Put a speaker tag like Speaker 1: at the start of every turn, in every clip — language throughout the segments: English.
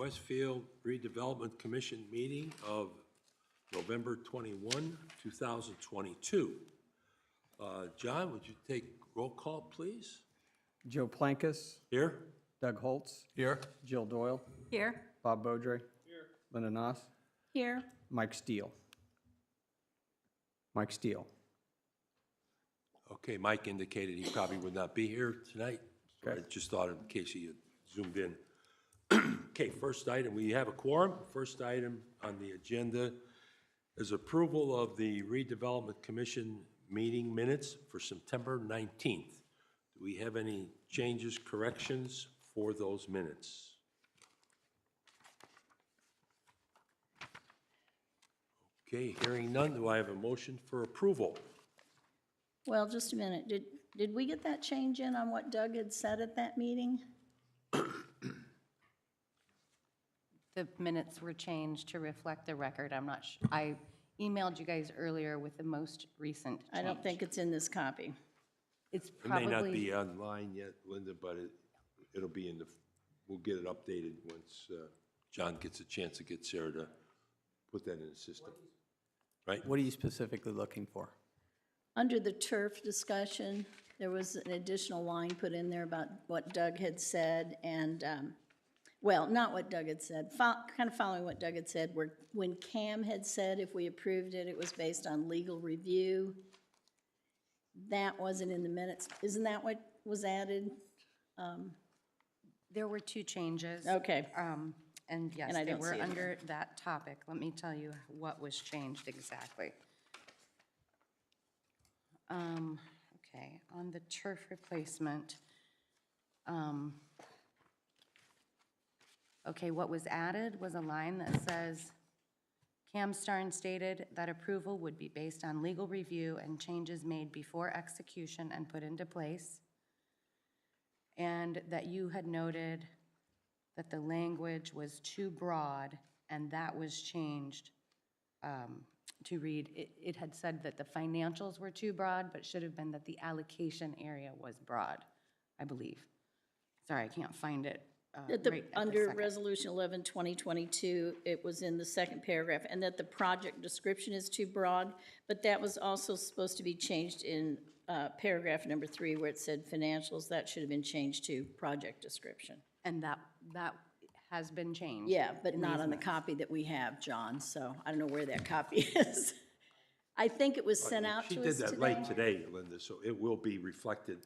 Speaker 1: Westfield Redevelopment Commission meeting of November 21, 2022. John, would you take roll call, please?
Speaker 2: Joe Plankus,
Speaker 1: Here?
Speaker 2: Doug Holtz,
Speaker 1: Here.
Speaker 2: Jill Doyle,
Speaker 3: Here.
Speaker 2: Bob Beaudry, Linda Noss,
Speaker 3: Here.
Speaker 2: Mike Steele. Mike Steele.
Speaker 1: Okay, Mike indicated he probably would not be here tonight. So
Speaker 2: Okay.
Speaker 1: I just thought in case he had zoomed in. Okay, first item, we have a quorum. First item on the agenda is approval of the Redevelopment Commission meeting minutes for September 19th. Do we have any changes, corrections for those minutes? Okay, hearing none, do I have a motion for approval?
Speaker 3: Well, just a minute. Did we get that change in on what Doug had said at that meeting?
Speaker 4: The minutes were changed to reflect the record. I'm not sure. I emailed you guys earlier with the most recent change.
Speaker 3: I don't think it's in this copy.
Speaker 4: It's
Speaker 1: It may not
Speaker 4: probably,
Speaker 1: be online yet, Linda, but it'll be in the, we'll get it updated once John gets a chance to get Sarah to put that in the system. Right?
Speaker 2: What are you specifically looking for?
Speaker 3: Under the turf discussion, there was an additional line put in there about what Doug had said and, well, not what Doug had said, kind of following what Doug had said, where when Cam had said if we approved it, it was based on legal review. That wasn't in the minutes. Isn't that what was added?
Speaker 4: there were two changes.
Speaker 3: Okay.
Speaker 4: And yes,
Speaker 3: And I
Speaker 4: they
Speaker 3: don't
Speaker 4: were
Speaker 3: see it
Speaker 4: under that topic. Let me tell you what was changed exactly. Okay, on the turf replacement, okay, what was added was a line that says, Cam Starn stated that approval would be based on legal review and changes made before execution and put into place, and that you had noted that the language was too broad, and that was changed to read, it had said that the financials were too broad, but it should have been that the allocation area was broad, I believe. Sorry, I can't find it right at the
Speaker 3: Under
Speaker 4: second.
Speaker 3: Resolution 11, 2022, it was in the second paragraph, and that the project description is too broad, but that was also supposed to be changed in paragraph number 3, where it said financials. That should have been changed to project description.
Speaker 4: And that has been changed.
Speaker 3: Yeah, but
Speaker 4: in
Speaker 3: not
Speaker 4: these
Speaker 3: on the
Speaker 4: minutes.
Speaker 3: copy that we have, John, so I don't know where that copy is. I think it was sent out
Speaker 1: She
Speaker 3: to
Speaker 1: did
Speaker 3: us
Speaker 1: that late
Speaker 3: today.
Speaker 1: today, Linda, so it will be reflected.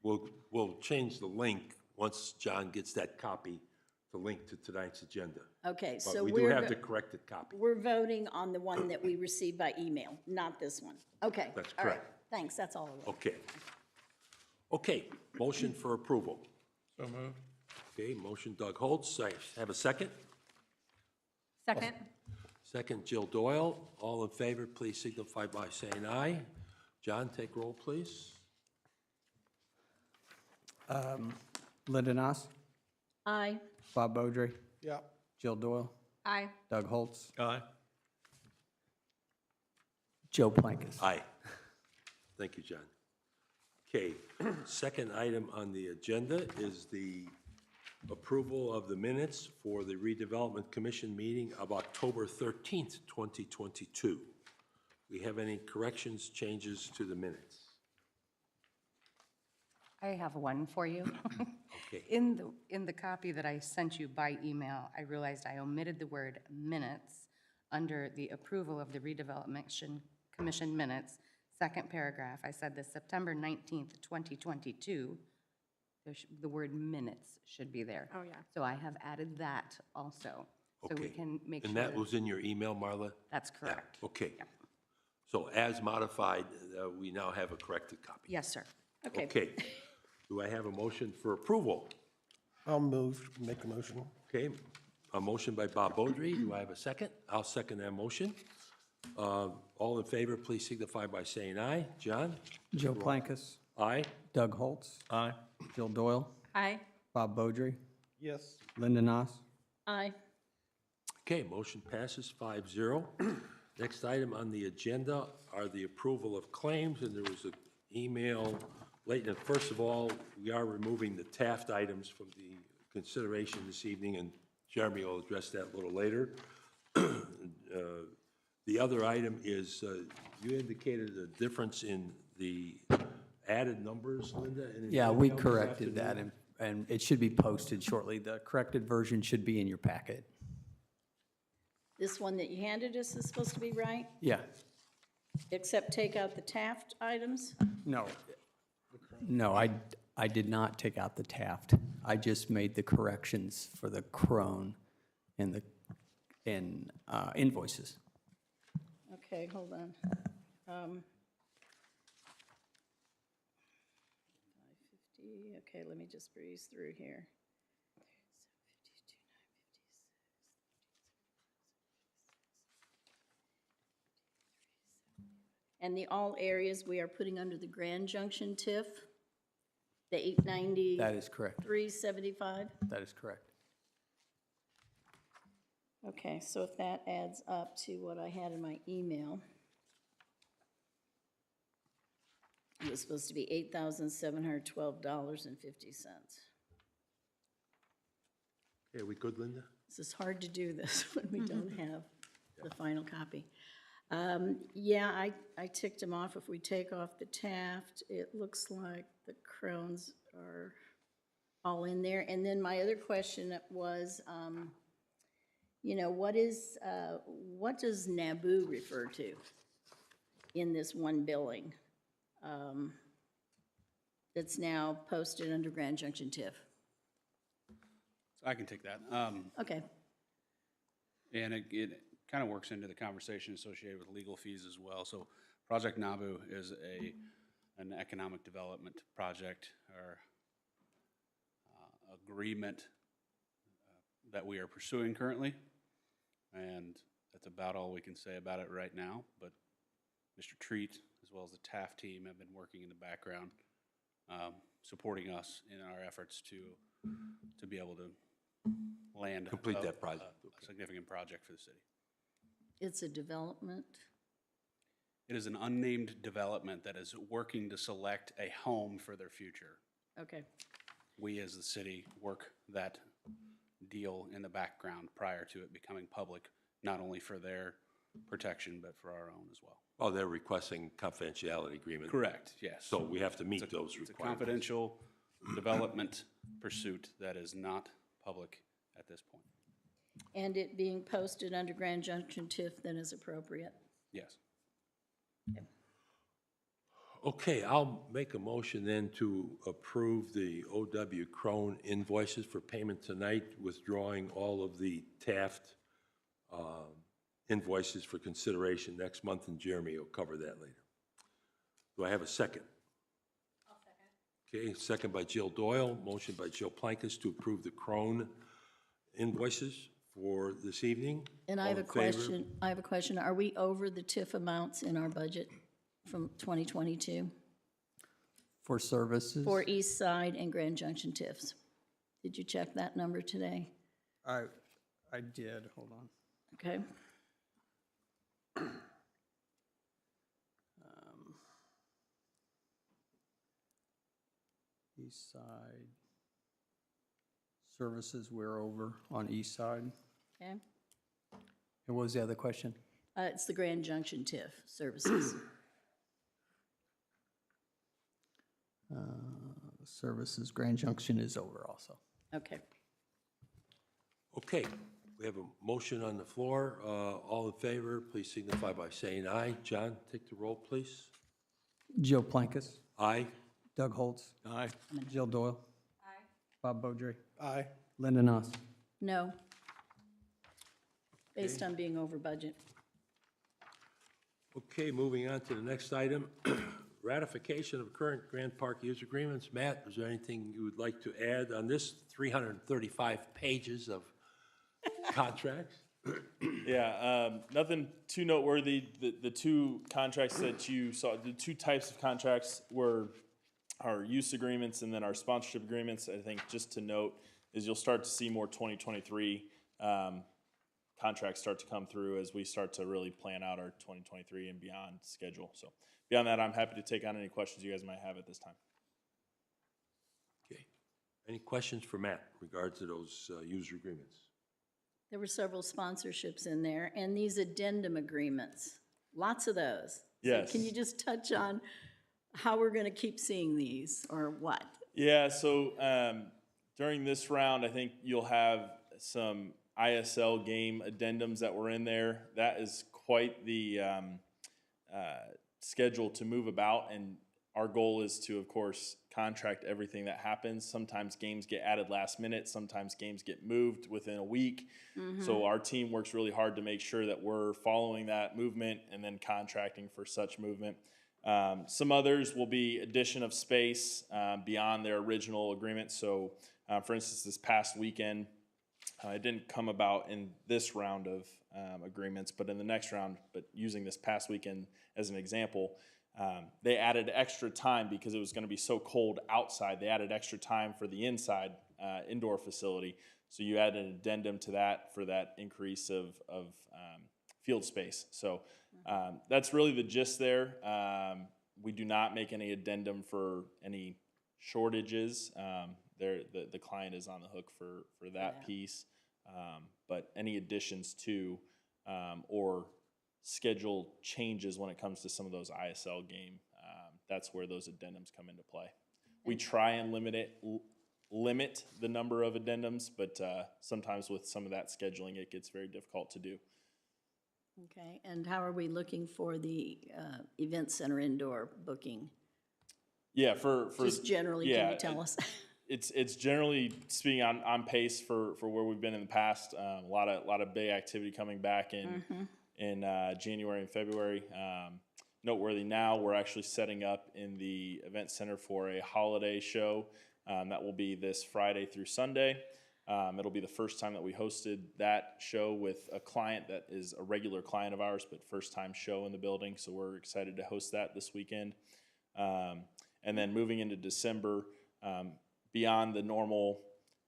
Speaker 1: We'll change the link once John gets that copy, the link to tonight's agenda.
Speaker 3: Okay, so
Speaker 1: But we do have the corrected copy.
Speaker 3: we're voting on the one that we received by email, not this one. Okay.
Speaker 1: That's
Speaker 3: all right.
Speaker 1: correct.
Speaker 3: Thanks, that's all. I want.
Speaker 1: Okay. Okay, motion for approval.
Speaker 5: So moved.
Speaker 1: Okay, motion Doug Holtz. I have a second.
Speaker 3: Second.
Speaker 1: Second, Jill Doyle. All in favor, please signify by saying aye. John, take roll, please.
Speaker 2: Linda Noss,
Speaker 3: Aye.
Speaker 2: Bob Beaudry,
Speaker 5: Yeah.
Speaker 2: Jill Doyle,
Speaker 3: Aye.
Speaker 2: Doug Holtz,
Speaker 5: Aye.
Speaker 2: Joe Plankus.
Speaker 1: Aye. Thank you, John. Okay, second item on the agenda is the approval of the minutes for the Redevelopment Commission meeting of October 13th, 2022. We have any corrections, changes to the minutes?
Speaker 4: I have one for you.
Speaker 1: Okay.
Speaker 4: In the copy that I sent you by email, I realized I omitted the word minutes under the approval of the Redevelopment Commission minutes, second paragraph. I said the September 19th, 2022, the word minutes should be there.
Speaker 3: Oh, yeah.
Speaker 4: So I have added that also, so we
Speaker 1: Okay.
Speaker 4: can make sure.
Speaker 1: And that was in your email, Marla?
Speaker 4: That's
Speaker 1: Yeah,
Speaker 4: correct.
Speaker 1: okay.
Speaker 4: Yep.
Speaker 1: So as modified, we now have a corrected copy.
Speaker 4: Yes, sir.
Speaker 3: Okay.
Speaker 1: Okay. Do I have a motion for approval?
Speaker 5: I'll move, make the motion.
Speaker 1: Okay, a motion by Bob Beaudry. Do I have a second? I'll second that motion. All in favor, please signify by saying aye. John?
Speaker 2: Joe Plankus,
Speaker 1: Aye.
Speaker 2: Doug Holtz,
Speaker 5: Aye.
Speaker 2: Jill Doyle,
Speaker 3: Aye.
Speaker 2: Bob Beaudry,
Speaker 5: Yes.
Speaker 2: Linda Noss,
Speaker 3: Aye.
Speaker 1: Okay, motion passes 5-0. Next item on the agenda are the approval of claims, and there was an email late. And first of all, we are removing the Taft items from the consideration this evening, and Jeremy will address that a little later. The other item is, you indicated a difference in the added numbers, Linda? and
Speaker 2: Yeah,
Speaker 1: in
Speaker 2: we
Speaker 1: income this
Speaker 2: corrected that,
Speaker 1: afternoon?
Speaker 2: and it should be posted shortly. The corrected version should be in your packet.
Speaker 3: This one that you handed us is supposed to be right,
Speaker 2: Yeah,
Speaker 3: except take out the Taft items?
Speaker 2: no. No, I did not take out the Taft. I just made the corrections for the Crone in the, invoices.
Speaker 3: Okay, hold on. 550, okay, let me just breeze through here. And the all areas we are putting under the Grand Junction TIF, the 890.
Speaker 2: That is correct.
Speaker 3: 375?
Speaker 2: That is correct.
Speaker 3: Okay, so if that adds up to what I had in my email, it was supposed to be $8,712.50.
Speaker 1: Okay, we good, Linda?
Speaker 3: This is hard to do this when we don't have the final copy. Yeah, I ticked them off. If we take off the Taft, it looks like the Crohn's are all in there. And then my other question was, you know, what does NABU refer to in this one billing that's now posted under Grand Junction TIF?
Speaker 6: I can take that.
Speaker 3: Okay,
Speaker 6: And it kind of works into the conversation associated with legal fees as well. So Project Nabu is an economic development project or agreement that we are pursuing currently. And that's about all we can say about it right now. But Mr. Treat, as well as the Taft team, have been working in the background, supporting us in our efforts to be able to land.
Speaker 1: Complete that project.
Speaker 6: A significant project for the city.
Speaker 3: it's a development.
Speaker 6: It is an unnamed development that is working to select a home for their future.
Speaker 3: Okay,
Speaker 6: We, as the city, work that deal in the background prior to it becoming public, not only for their protection, but for our own as well.
Speaker 1: Oh, they're requesting confidentiality agreement.
Speaker 6: Correct, yes.
Speaker 1: So we have to meet those
Speaker 6: It's a
Speaker 1: requirements.
Speaker 6: confidential development pursuit that is not public at this point.
Speaker 3: and it being posted under Grand Junction TIF then is appropriate.
Speaker 6: Yes.
Speaker 1: Okay, I'll make a motion then to approve the O.W. Crone invoices for payment tonight, withdrawing all of the Taft invoices for consideration next month, and Jeremy will cover that later. Do I have a second? I'll second. Okay, second by Jill Doyle, motion by Jill Plankus to approve the Crone invoices for this evening.
Speaker 3: And I
Speaker 1: All
Speaker 3: have a
Speaker 1: in favor?
Speaker 3: question. Are we over the TIF amounts in our budget from 2022
Speaker 2: For services?
Speaker 3: for East Side and Grand Junction TIFs? Did you check that number today?
Speaker 2: I did, hold on.
Speaker 3: Okay,
Speaker 2: East Side. Services, we're over on East Side.
Speaker 3: okay.
Speaker 2: And what was the other question?
Speaker 3: It's the Grand Junction TIF services.
Speaker 2: Services, Grand Junction is over also.
Speaker 3: Okay.
Speaker 1: Okay, we have a motion on the floor. All in favor, please signify by saying aye. John, take the roll, please.
Speaker 2: Jill Plankus,
Speaker 1: Aye.
Speaker 2: Doug Holtz.
Speaker 5: Aye.
Speaker 2: Jill Doyle. Aye. Bob Beaudry.
Speaker 5: Aye.
Speaker 2: Linda Noss.
Speaker 3: No. Based on being over budget.
Speaker 1: Okay, moving on to the next item. Ratification of current Grant Park use agreements. Matt, is there anything you would like to add on this 335 pages of contracts?
Speaker 7: Yeah, nothing too noteworthy. The two contracts that you saw, the two types of contracts were our use agreements and then our sponsorship agreements. I think just to note is you'll start to see more 2023 contracts start to come through as we start to really plan out our 2023 and beyond schedule. So beyond that, I'm happy to take on any questions you guys might have at this time.
Speaker 1: Okay. Any questions for Matt in regards to those user agreements?
Speaker 3: There were several sponsorships in there, and these addendum agreements, lots of those. So
Speaker 7: Yes.
Speaker 3: can you just touch on how we're gonna keep seeing these, or what?
Speaker 7: Yeah, so during this round, I think you'll have some ISL game addendums that were in there. That is quite the schedule to move about, and our goal is to, of course, contract everything that happens. Sometimes games get added last minute, sometimes games get moved within a week. So our team works really hard to make sure that we're following that movement and then contracting for such movement. Some others will be addition of space beyond their original agreement. So, for instance, this past weekend, it didn't come about in this round of agreements, but in the next round, but using this past weekend as an example, they added extra time because it was going to be so cold outside. They added extra time for the inside indoor facility. So you add an addendum to that for that increase of field space. So that's really the gist there. We do not make any addendum for any shortages. The client is on the hook for that piece. But any additions to or schedule changes when it comes to some of those ISL game, that's where those addendums come into play. We try and limit the number of addendums, but sometimes with some of that scheduling, it gets very difficult to do.
Speaker 3: Okay, and how are we looking for the event center indoor booking?
Speaker 7: Yeah, for
Speaker 3: Just generally, can you tell us?
Speaker 7: It's generally speaking on pace for where we've been in the past. A lot of big activity coming back in January and February. Noteworthy now, we're actually setting up in the event center for a holiday show that will be this Friday through Sunday. It'll be the first time that we hosted that show with a client that is a regular client of ours, but first time show in the building. So we're excited to host that this weekend. And then moving into December, beyond the normal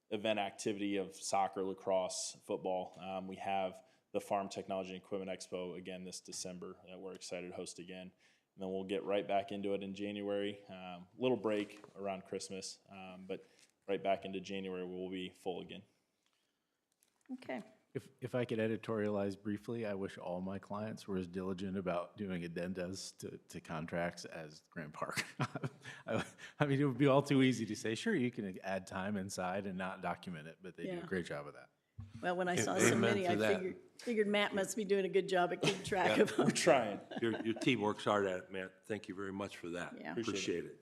Speaker 7: event activity of soccer, lacrosse, football, we have the Farm Technology and Equipment Expo again this December that we're excited to host again. And then we'll get right back into it in January. Little break around Christmas, but right back into January we'll be full again.
Speaker 3: Okay,
Speaker 8: If I could editorialize briefly, I wish all my clients were as diligent about doing addendas to contracts as Grant Park. I mean, it would be all too easy to say, sure, you can add time inside and not document it, but they do
Speaker 3: Yeah.
Speaker 8: a great job of that.
Speaker 3: well, when I saw so
Speaker 1: Amen
Speaker 3: many,
Speaker 1: to
Speaker 3: I
Speaker 1: that.
Speaker 3: figured Matt must be doing a good job at keeping track of them.
Speaker 7: We're trying.
Speaker 1: Your team works hard at it, Matt. Thank you very much for that.
Speaker 3: Yeah.
Speaker 1: Appreciate it.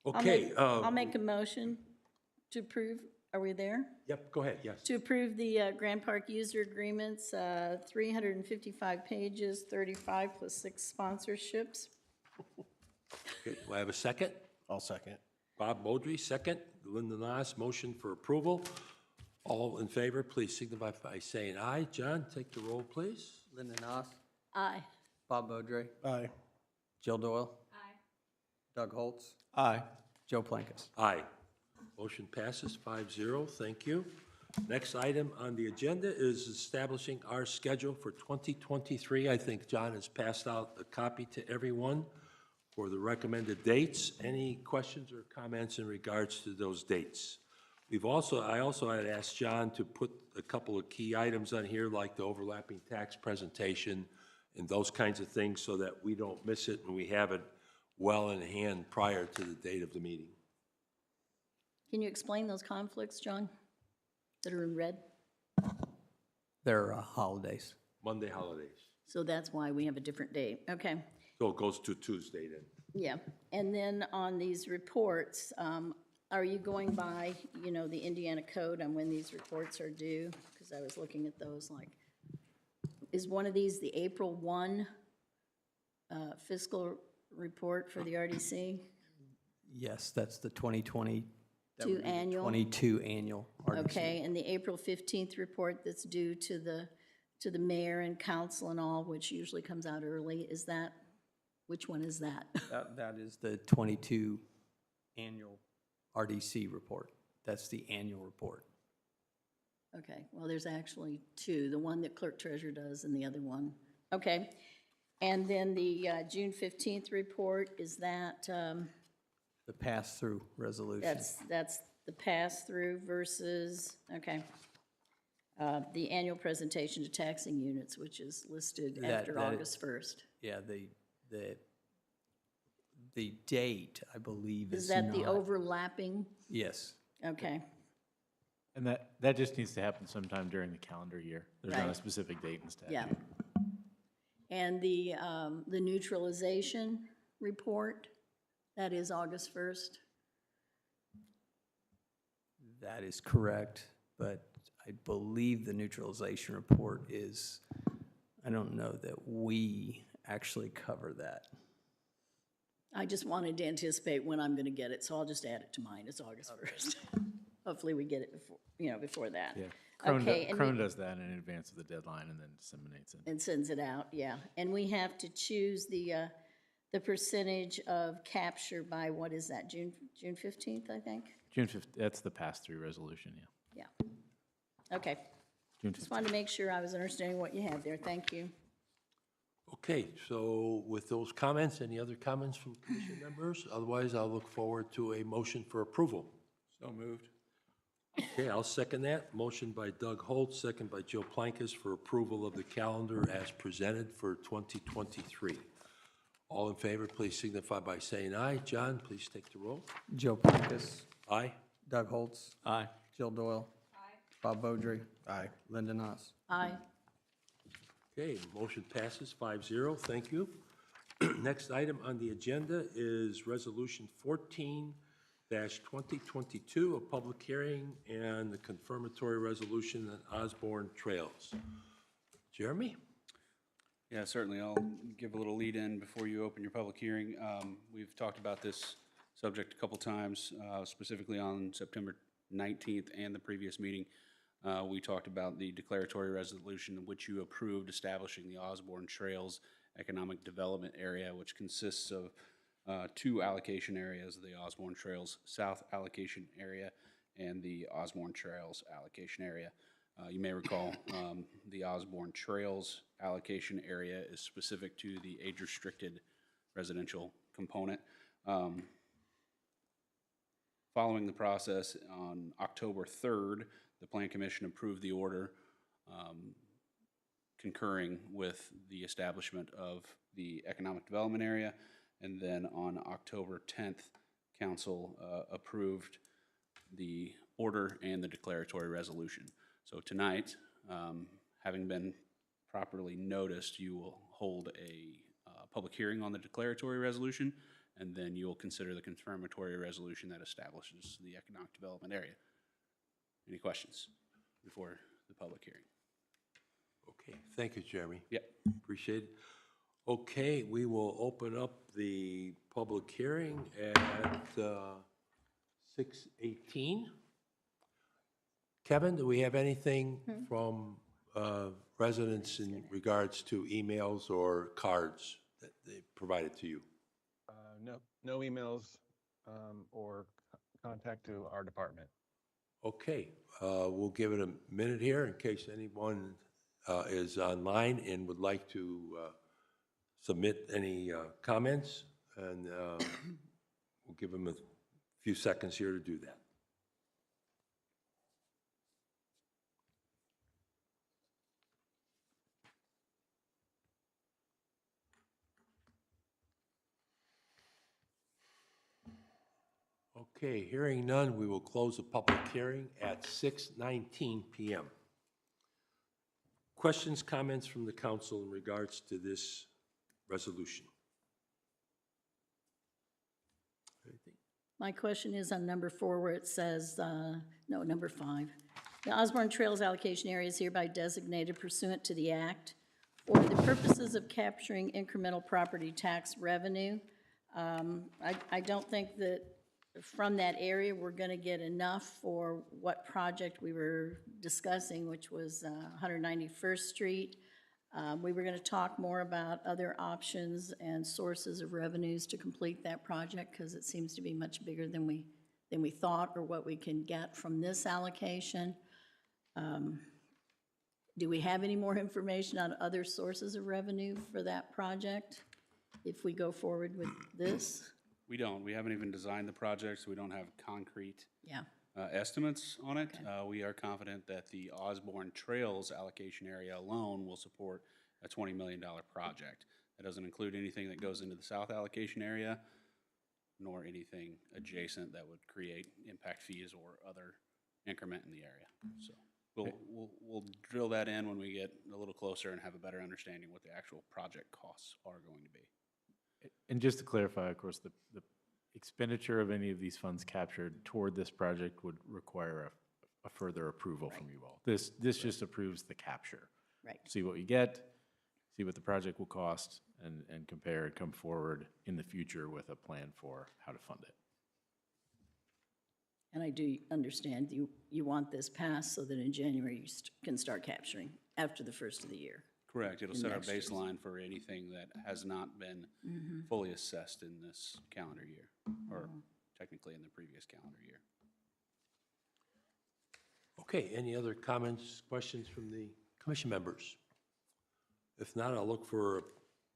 Speaker 3: I'll
Speaker 1: Okay.
Speaker 3: I'll make a motion to approve, are we there?
Speaker 1: Yep, go ahead, yes.
Speaker 3: To approve the Grand Park user agreements, 355 pages, 35 plus 6 sponsorships.
Speaker 1: Okay, do I have a second?
Speaker 5: I'll second.
Speaker 1: Bob Beaudry, second. Linda Nas, motion for approval. All in favor, please signify by saying aye. John, take the roll, please.
Speaker 2: Linda Noss,
Speaker 3: Aye.
Speaker 2: Bob Beaudry,
Speaker 5: Aye.
Speaker 2: Jill Doyle. Aye. Doug Holtz,
Speaker 8: Aye.
Speaker 2: Joe Plankus.
Speaker 1: Aye. Motion passes 5-0. Thank you. Next item on the agenda is establishing our schedule for 2023. I think John has passed out a copy to everyone for the recommended dates. Any questions or comments in regards to those dates? I also had asked John to put a couple of key items on here, like the overlapping tax presentation and those kinds of things, so that we don't miss it and we have it well in hand prior to the date of the meeting.
Speaker 3: Can you explain those conflicts, John, that are in red?
Speaker 2: They're holidays.
Speaker 1: Monday holidays.
Speaker 3: So that's why we have a different date. Okay,
Speaker 1: So it goes to Tuesday then.
Speaker 3: yeah. And then on these reports, are you going by, the Indiana code on when these reports are due? Because I was looking at those, like, is one of these the April 1 fiscal report for the RDC?
Speaker 2: Yes, that's the 2020. that would be the
Speaker 3: annual?
Speaker 2: 22 annual RDC.
Speaker 3: Okay, and the April 15th report that's due to the mayor and council and all, which usually comes out early, which one is that?
Speaker 2: That is the 22 annual RDC report. That's the annual report.
Speaker 3: Okay, well, there's actually two, the one that clerk treasurer does and the other one. Okay, and then the June 15th report, is that,
Speaker 2: The pass-through resolution.
Speaker 3: that's the pass-through versus, okay. the annual presentation to taxing units, which is listed
Speaker 2: That-
Speaker 3: after
Speaker 2: that-
Speaker 3: August 1st.
Speaker 2: Yeah, the date, I believe,
Speaker 3: Is
Speaker 2: is
Speaker 3: that the
Speaker 2: not-
Speaker 3: overlapping?
Speaker 2: Yes.
Speaker 3: Okay,
Speaker 8: And that just needs to happen sometime during the calendar year. There's not a
Speaker 3: Right.
Speaker 8: specific date in statute.
Speaker 3: yeah. And the neutralization report, that is August 1st?
Speaker 2: That is correct, but I believe the neutralization report is, I don't know that we actually cover that.
Speaker 3: I just wanted to anticipate when I'm gonna get it, so I'll just add it to mine, it's August 1st. Hopefully we get it before, before that.
Speaker 8: Yeah.
Speaker 3: Okay, and
Speaker 8: Crone does that in advance of the deadline and then disseminates it.
Speaker 3: and sends it out, yeah. And we have to choose the percentage of capture by, what is that, June 15th, I think?
Speaker 8: June 5th, that's the pass-through resolution, yeah.
Speaker 3: Yeah. Okay,
Speaker 8: June
Speaker 3: just
Speaker 8: 15th.
Speaker 3: wanted to make sure I was understanding what you had there, thank you.
Speaker 1: Okay, so with those comments, any other comments from commission members? Otherwise, I'll look forward to a motion for approval.
Speaker 5: So moved.
Speaker 1: Okay, I'll second that. Motion by Doug Holt, second by Joe Plankus for approval of the calendar as presented for 2023. All in favor, please signify by saying aye. John, please take the roll.
Speaker 2: Joe Plankus,
Speaker 1: Aye.
Speaker 2: Doug Holtz. Aye. Jill Doyle. Aye. Bob Beaudry.
Speaker 5: Aye.
Speaker 2: Linda Knopf.
Speaker 3: Aye.
Speaker 1: Okay, motion passes 5-0. Thank you. Next item on the agenda is Resolution 14-2022, a public hearing and the confirmatory resolution on Osborne Trails. Jeremy?
Speaker 6: Yeah, certainly. I'll give a little lead in before you open your public hearing. We've talked about this subject a couple times, specifically on September 19th and the previous meeting. We talked about the declaratory resolution which you approved establishing the Osborne Trails Economic Development Area, which consists of two allocation areas, the Osborne Trails South Allocation Area and the Osborne Trails Allocation Area. You may recall the Osborne Trails Allocation Area is specific to the age-restricted residential component. Following the process, on October 3rd, the Plan Commission approved the order concurring with the establishment of the Economic Development Area. And then on October 10th, Council approved the order and the declaratory resolution. So tonight, having been properly noticed, you will hold a public hearing on the declaratory resolution, and then you will consider the confirmatory resolution that establishes the Economic Development Area. Any questions before the public hearing?
Speaker 1: Okay, thank you, Jeremy.
Speaker 6: Yep.
Speaker 1: Appreciate it. Okay, we will open up the public hearing at 6:18. Kevin, do we have anything from residents in regards to emails or cards that they provided to you?
Speaker 9: No emails or contact to our department.
Speaker 1: Okay, we'll give it a minute here in case anyone is online and would like to submit any comments, and we'll give them a few seconds here to do that. Okay, hearing none, we will close the public hearing at 6:19 p.m. Questions, comments from the council in regards to this resolution? Anything?
Speaker 3: My question is on number 4 where it says, no, number 5. The Osborne Trails allocation area is hereby designated pursuant to the act for the purposes of capturing incremental property tax revenue. I don't think that from that area, we're gonna get enough for what project we were discussing, which was 191st Street. We were gonna talk more about other options and sources of revenues to complete that project, because it seems to be much bigger than we thought, or what we can get from this allocation. Do we have any more information on other sources of revenue for that project, if we go forward with this?
Speaker 6: We don't. We haven't even designed the project, so we don't have concrete
Speaker 3: Yeah,
Speaker 6: estimates on it. We are confident that the Osborne Trails allocation area alone will support a $20 million project. That doesn't include anything that goes into the south allocation area, nor anything adjacent that would create impact fees or other increment in the area. So we'll drill that in when we get a little closer and have a better understanding what the actual project costs are going to be.
Speaker 8: And just to clarify, of course, the expenditure of any of these funds captured toward this project would require a further approval from you all. This just approves the capture.
Speaker 3: Right.
Speaker 8: See what you get, see what the project will cost, and compare and come forward in the future with a plan for how to fund it.
Speaker 3: And I do understand you want this passed so that in January you can start capturing after the first of the year.
Speaker 6: Correct. It'll
Speaker 3: In
Speaker 6: set our
Speaker 3: next year's.
Speaker 6: baseline for anything that has not been fully assessed in this calendar year, or technically in the previous calendar year.
Speaker 1: Okay, any other comments, questions from the commission members? If not, I'll look for a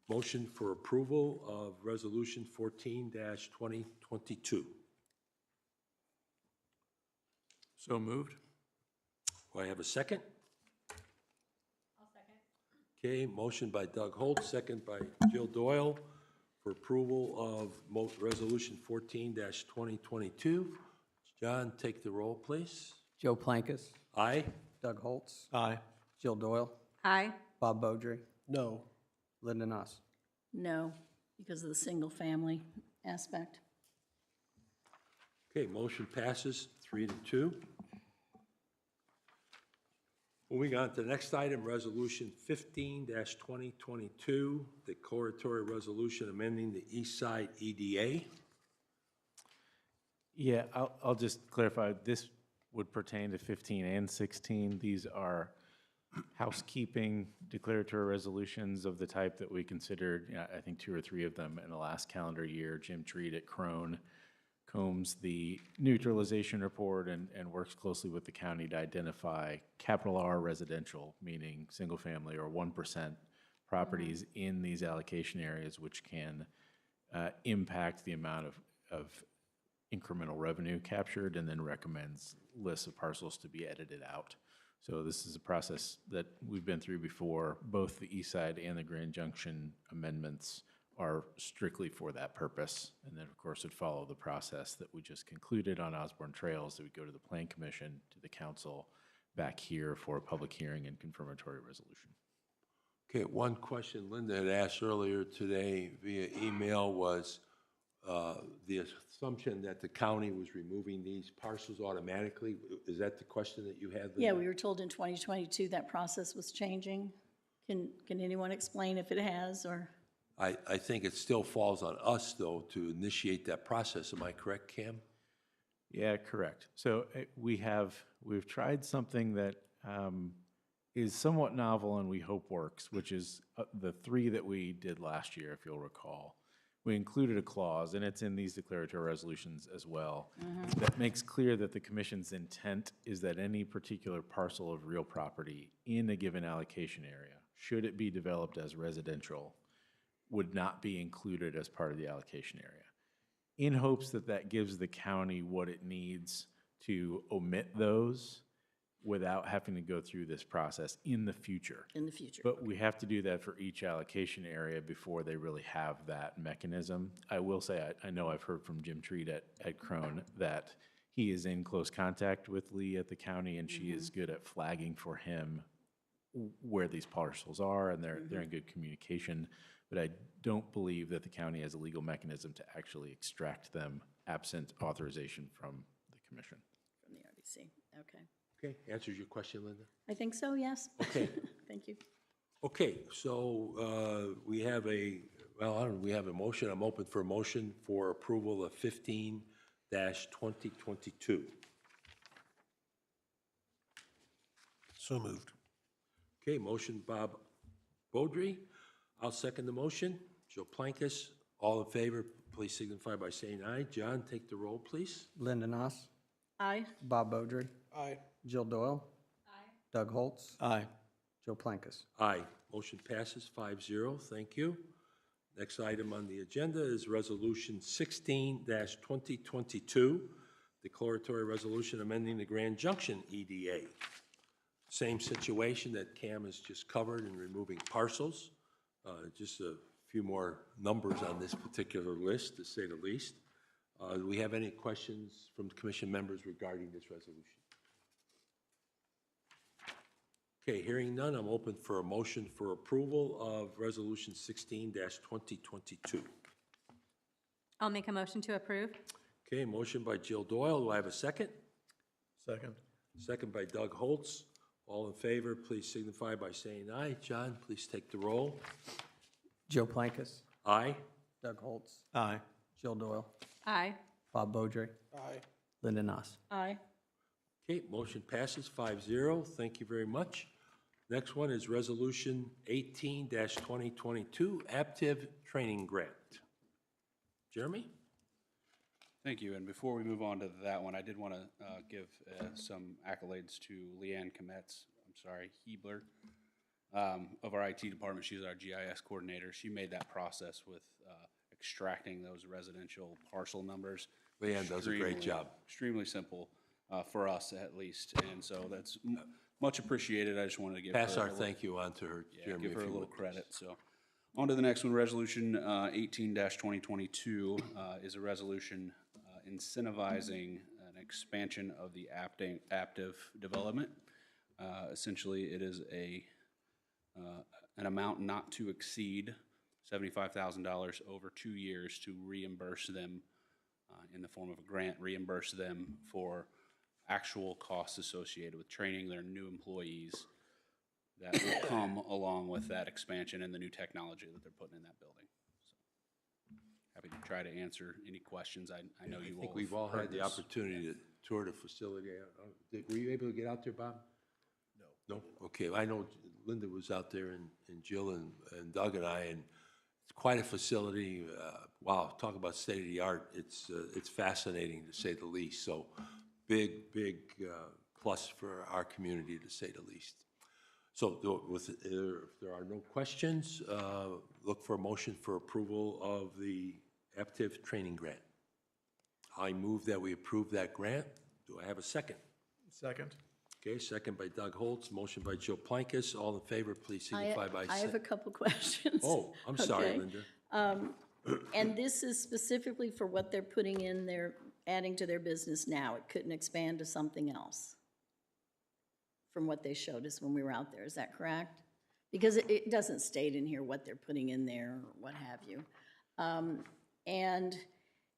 Speaker 1: motion for approval of Resolution 14-2022.
Speaker 2: So moved.
Speaker 1: Do I have a second? I'll second. Okay, motion by Doug Holt, second by Jill Doyle for approval of Resolution 14-2022. John, take the roll, please.
Speaker 2: Joe Plankus,
Speaker 1: Aye?
Speaker 2: Doug Holtz,
Speaker 8: Aye.
Speaker 2: Jill Doyle,
Speaker 4: Aye.
Speaker 2: Bob Beaudry,
Speaker 5: No.
Speaker 2: Linda Noss.
Speaker 3: No, because of the single-family aspect.
Speaker 1: Okay, motion passes 3-2. Moving on to the next item, Resolution 15-2022, declaratory resolution amending the East Side EDA.
Speaker 8: Yeah, I'll just clarify, this would pertain to 15 and 16. These are housekeeping declaratory resolutions of the type that we considered, I think 2 or 3 of them in the last calendar year. Jim Treat at Crone combs the neutralization report and works closely with the county to identify capital R residential, meaning single family or 1% properties in these allocation areas, which can impact the amount of incremental revenue captured, and then recommends lists of parcels to be edited out. So this is a process that we've been through before. Both the East Side and the Grand Junction amendments are strictly for that purpose. And then, of course, would follow the process that we just concluded on Osborne Trails, that we go to the Plan Commission, to the council, back here for a public hearing and confirmatory resolution.
Speaker 1: Okay, one question Linda had asked earlier today via email was the assumption that the county was removing these parcels automatically. Is that the question that you had, Linda?
Speaker 3: Yeah, we were told in 2022 that process was changing. Can anyone explain if it has, or?
Speaker 1: I think it still falls on us, though, to initiate that process. Am I correct, Cam?
Speaker 8: Yeah, correct. So we've tried something that is somewhat novel and we hope works, which is the 3 that we did last year, if you'll recall. We included a clause, and it's in these declaratory resolutions as well, that makes clear that the commission's intent is that any particular parcel of real property in a given allocation area, should it be developed as residential, would not be included as part of the allocation area, in hopes that that gives the county what it needs to omit those without having to go through this process in the future.
Speaker 3: In the future.
Speaker 8: But we have to do that for each allocation area before they really have that mechanism. I will say, I know I've heard from Jim Treat at Crone that he is in close contact with Lee at the county, and she is good at flagging for him where these parcels are, and they're in good communication. But I don't believe that the county has a legal mechanism to actually extract them absent authorization from the commission.
Speaker 3: From the RDC, okay.
Speaker 1: Okay, answers your question, Linda?
Speaker 3: I think so, yes.
Speaker 1: Okay.
Speaker 3: Thank you.
Speaker 1: Okay, so we have a motion. I'm open for a motion for approval of 15-2022.
Speaker 5: So moved.
Speaker 1: Okay, motion Bob Beaudry. I'll second the motion. Joe Plankus, all in favor, please signify by saying aye. John, take the roll, please.
Speaker 2: Linda Noss,
Speaker 3: Aye.
Speaker 2: Bob Beaudry,
Speaker 5: Aye.
Speaker 2: Jill Doyle, Doug Holtz,
Speaker 8: Aye.
Speaker 2: Joe Plankus.
Speaker 1: Aye. Motion passes 5-0. Thank you. Next item on the agenda is Resolution 16-2022, declaratory resolution amending the Grand Junction EDA. Same situation that Cam has just covered in removing parcels. Just a few more numbers on this particular list, to say the least. Do we have any questions from commission members regarding this resolution? Okay, hearing none, I'm open for a motion for approval of Resolution 16-2022.
Speaker 10: I'll make a motion to approve.
Speaker 1: Okay, motion by Jill Doyle. Do I have a second?
Speaker 5: Second.
Speaker 1: Second by Doug Holtz. All in favor, please signify by saying aye. John, please take the roll.
Speaker 2: Joe Plankus,
Speaker 1: Aye.
Speaker 2: Doug Holtz,
Speaker 5: Aye.
Speaker 2: Jill Doyle,
Speaker 10: Aye.
Speaker 2: Bob Beaudry,
Speaker 5: Aye.
Speaker 2: Linda Knopf.
Speaker 3: Aye.
Speaker 1: Okay, motion passes 5-0. Thank you very much. Next one is Resolution 18-2022, Aptiv Training Grant. Jeremy?
Speaker 6: Thank you, and before we move on to that one, I did want to give some accolades to Leanne Hebler, of our IT department. She's our GIS coordinator. She made that process with extracting those residential parcel numbers.
Speaker 1: Leanne does a great
Speaker 6: extremely-
Speaker 1: job.
Speaker 6: Extremely simple, for us at least, and so that's much appreciated. I just wanted to give
Speaker 1: Pass
Speaker 6: her
Speaker 1: our
Speaker 6: a little-
Speaker 1: thank you on to her,
Speaker 6: yeah,
Speaker 1: Jeremy,
Speaker 6: give
Speaker 1: if
Speaker 6: her a
Speaker 1: you
Speaker 6: little
Speaker 1: would.
Speaker 6: credit, so. On to the next one, Resolution 18-2022 is a resolution incentivizing an expansion of the Aptiv development. Essentially, it is an amount not to exceed $75,000 over 2 years to reimburse them in the form of a grant, reimburse them for actual costs associated with training their new employees that will come along with that expansion and the new technology that they're putting in that building. So, happy to try to answer any questions. I know you all.
Speaker 1: I think we've all had the opportunity to tour the facility. Were you able to get out there, Bob? No. No? Okay, I know Linda was out there and Jill and Doug and I, and it's quite a facility. Wow, talk about state-of-the-art. It's fascinating, to say the least. So big plus for our community, to say the least. So if there are no questions, look for a motion for approval of the Aptiv Training Grant. I move that we approve that grant. Do I have a second?
Speaker 5: Second.
Speaker 1: Okay, second by Doug Holtz, motion by Joe Plankus. All in favor, please signify by
Speaker 3: I
Speaker 1: saying.
Speaker 3: have a couple questions.
Speaker 1: Oh, I'm sorry,
Speaker 3: Okay.
Speaker 1: Linda.
Speaker 3: And this is specifically for what they're putting in there, adding to their business now. It couldn't expand to something else from what they showed us when we were out there. Is that correct? Because it doesn't state in here what they're putting in there or what have you. And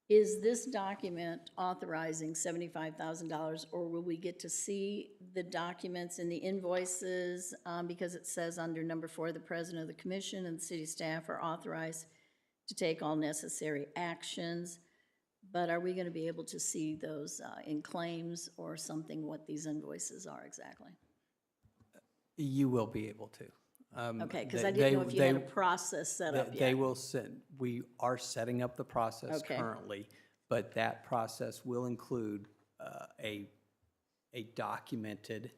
Speaker 3: is this document authorizing $75,000, or will we get to see the documents and the invoices? Because it says under number 4, the president of the commission and the city staff are authorized to take all necessary actions. But are we going to be able to see those in claims or something, what these invoices are exactly?
Speaker 2: You will be able to.
Speaker 3: Okay, because
Speaker 2: they-
Speaker 3: I didn't know if you had a
Speaker 2: they-
Speaker 3: process set up
Speaker 2: They
Speaker 3: yet.
Speaker 2: will send, we are setting up the process
Speaker 3: Okay.
Speaker 2: currently, but that process will include a documented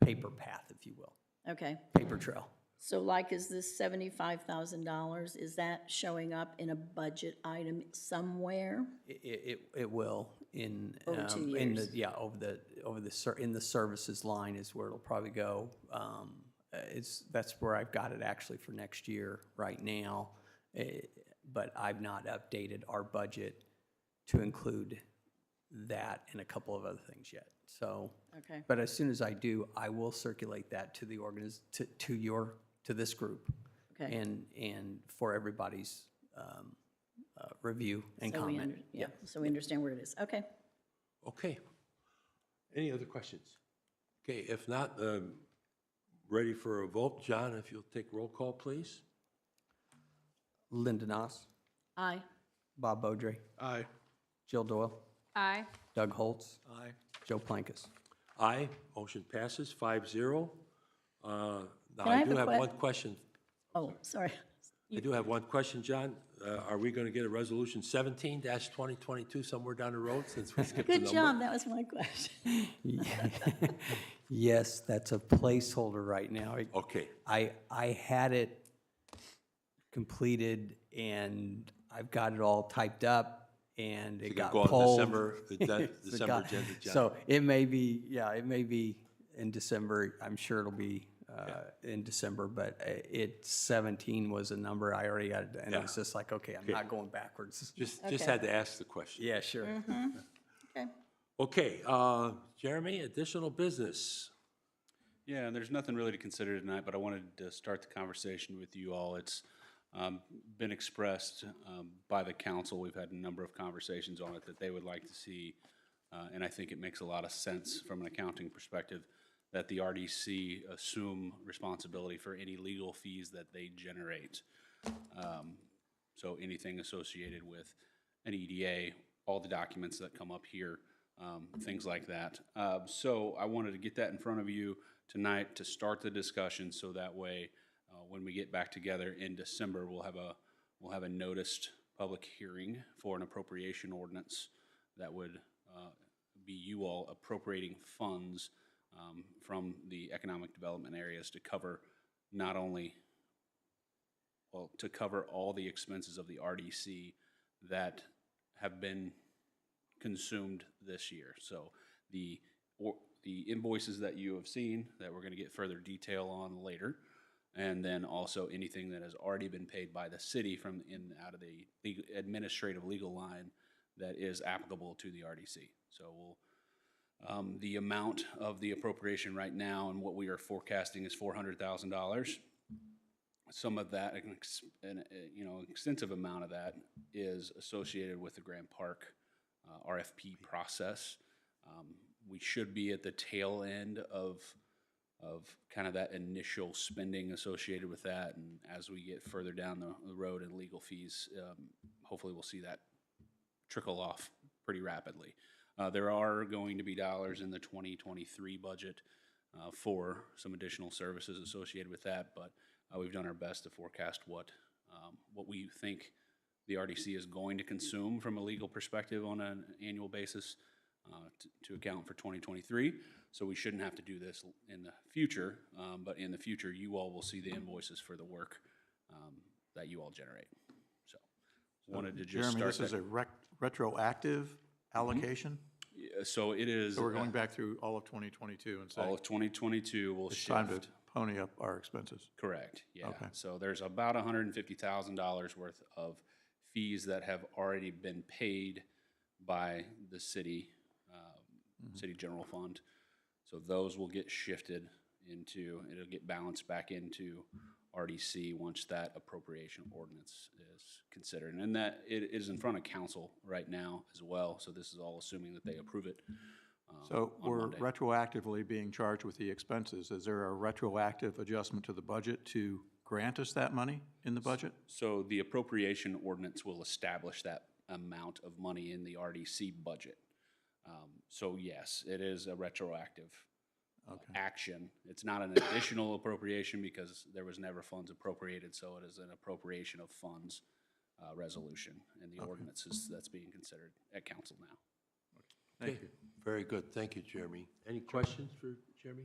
Speaker 2: paper path, if you will,
Speaker 3: Okay,
Speaker 2: paper trail.
Speaker 3: so like, is this $75,000, is that showing up in a budget item somewhere?
Speaker 2: It will in.
Speaker 3: Over 2
Speaker 2: in the-
Speaker 3: years.
Speaker 2: Yeah, in the services line is where it'll probably go. That's where I've got it actually for next year right now. But I've not updated our budget to include that and a couple of other things yet, so.
Speaker 3: Okay.
Speaker 2: But as soon as I do, I will circulate that to the to this group.
Speaker 3: Okay.
Speaker 2: And for everybody's review and
Speaker 3: So we
Speaker 2: comment.
Speaker 3: under- Yeah, so we understand where it is. Okay.
Speaker 1: Okay. Any other questions? Okay, if not, ready for a vote. John, if you'll take roll call, please.
Speaker 2: Linda Knopf,
Speaker 3: Aye.
Speaker 2: Bob Beaudry,
Speaker 5: Aye.
Speaker 2: Jill Doyle,
Speaker 10: Aye.
Speaker 2: Doug Holtz,
Speaker 5: Aye.
Speaker 2: Joe Plankus.
Speaker 1: Aye, motion passes 5-0. Now,
Speaker 3: Can I
Speaker 1: I
Speaker 3: have
Speaker 1: do
Speaker 3: a
Speaker 1: have
Speaker 3: que-
Speaker 1: one question.
Speaker 3: Oh, sorry.
Speaker 1: I do have one question, John. Are we going to get a resolution 17-2022 somewhere down the road, since we skipped the
Speaker 3: Good
Speaker 1: number?
Speaker 3: job, that was my question.
Speaker 2: Yes, that's a placeholder right now.
Speaker 1: Okay,
Speaker 2: I had it completed and I've got it all typed up and
Speaker 1: Is
Speaker 2: it
Speaker 1: it gonna
Speaker 2: got
Speaker 1: go on
Speaker 2: pulled.
Speaker 1: December,
Speaker 2: It's
Speaker 1: December
Speaker 2: got-
Speaker 1: agenda, John?
Speaker 2: So it may be, yeah, it may be in December. I'm sure it'll be in December, but 17 was a number I already had, and it was just like, okay, I'm not going backwards.
Speaker 1: Just
Speaker 3: Okay.
Speaker 1: had to ask the question.
Speaker 2: Yeah, sure.
Speaker 3: Okay.
Speaker 1: Okay, Jeremy, additional business.
Speaker 6: Yeah, and there's nothing really to consider tonight, but I wanted to start the conversation with you all. It's been expressed by the council. We've had a number of conversations on it that they would like to see, and I think it makes a lot of sense from an accounting perspective that the RDC assume responsibility for any legal fees that they generate. So anything associated with an EDA, all the documents that come up here, things like that. So I wanted to get that in front of you tonight to start the discussion, so that way, when we get back together in December, we'll have a noticed public hearing for an appropriation ordinance that would be you all appropriating funds from the economic development areas to cover not only, well, to cover all the expenses of the RDC that have been consumed this year. So the invoices that you have seen that we're going to get further detail on later, and then also anything that has already been paid by the city from out of the administrative legal line that is applicable to the RDC. So we'll the amount of the appropriation right now and what we are forecasting is $400,000. Some of that, extensive amount of that is associated with the Grand Park RFP process. We should be at the tail end of kind of that initial spending associated with that, and as we get further down the road in legal fees, hopefully we'll see that trickle off pretty rapidly. There are going to be dollars in the 2023 budget for some additional services associated with that, but we've done our best to forecast what we think the RDC is going to consume from a legal perspective on an annual basis to account for 2023. So we shouldn't have to do this in the future, but in the future, you all will see the invoices for the work that you all generate. So wanted to just
Speaker 5: Jeremy,
Speaker 6: start
Speaker 5: this is a retroactive allocation?
Speaker 6: Yeah, so it is.
Speaker 5: So we're going back through all of 2022 and
Speaker 6: All
Speaker 5: saying
Speaker 6: of 2022 will
Speaker 5: it's
Speaker 6: shift.
Speaker 5: time to pony up our expenses.
Speaker 6: Correct, yeah.
Speaker 5: Okay.
Speaker 6: So there's about $150,000 worth of fees that have already been paid by the city, city general fund. So those will get shifted into, it'll get balanced back into RDC once that appropriation ordinance is considered. And that it is in front of council right now as well, so this is all assuming that they approve it.
Speaker 5: So
Speaker 6: on
Speaker 5: we're
Speaker 6: Monday.
Speaker 5: retroactively being charged with the expenses. Is there a retroactive adjustment to the budget to grant us that money in the budget?
Speaker 6: So the appropriation ordinance will establish that amount of money in the RDC budget. So yes, it is a retroactive action. It's not an additional appropriation because there was never funds appropriated, so it is an appropriation of funds resolution, and the ordinances that's being considered at council now.
Speaker 1: Thank you. Very good. Thank you, Jeremy. Any questions for Jeremy?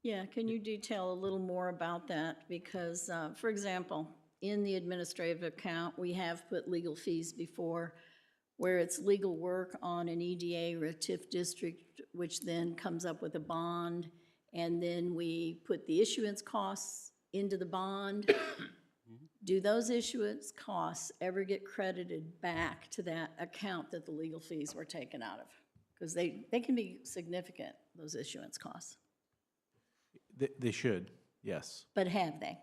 Speaker 3: Yeah, can you detail a little more about that? Because, for example, in the administrative account, we have put legal fees before, where it's legal work on an EDA or a TIF district, which then comes up with a bond, and then we put the issuance costs into the bond. Do those issuance costs ever get credited back to that account that the legal fees were taken out of? Because they can be significant, those issuance costs.
Speaker 8: They should, yes.
Speaker 3: But have they?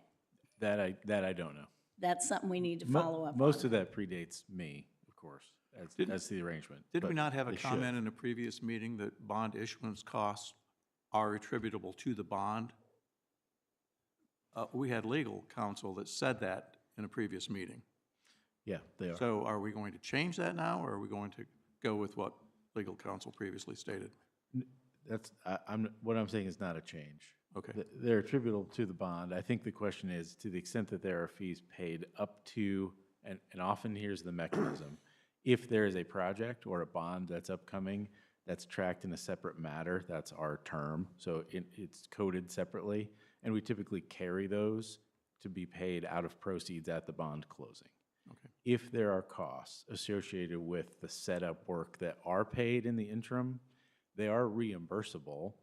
Speaker 8: That I don't know.
Speaker 3: That's something we need to follow up on.
Speaker 8: Most of that predates me, of course, as the arrangement.
Speaker 5: Did we
Speaker 8: but
Speaker 5: not have a
Speaker 8: they should.
Speaker 5: comment in a previous meeting that bond issuance costs are attributable to the bond? We had legal counsel that said that in a previous meeting.
Speaker 8: Yeah, they are.
Speaker 5: So are we going to change that now, or are we going to go with what legal counsel previously stated?
Speaker 8: What I'm saying is not a change.
Speaker 5: Okay.
Speaker 8: They're attributable to the bond. I think the question is, to the extent that there are fees paid up to, and often here's the mechanism, if there is a project or a bond that's upcoming that's tracked in a separate matter, that's our term, so it's coded separately, and we typically carry those to be paid out of proceeds at the bond closing.
Speaker 5: Okay.
Speaker 8: if there are costs associated with the setup work that are paid in the interim, they are reimbursable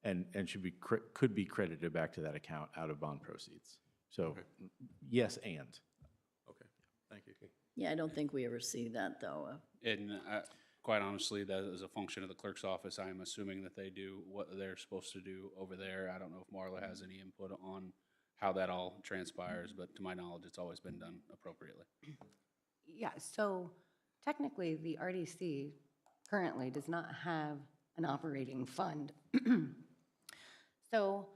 Speaker 8: and should be, could be credited back to that account out of bond proceeds. So, yes, and.
Speaker 5: Okay, thank you.
Speaker 3: Yeah, I don't think we ever see that, though.
Speaker 6: And quite honestly, that is a function of the clerk's office. I am assuming that they do what they're supposed to do over there. I don't know if Marla has any input on how that all transpires, but to my knowledge, it's always been done appropriately.
Speaker 4: Yeah, so technically, the RDC currently does not have an operating fund. So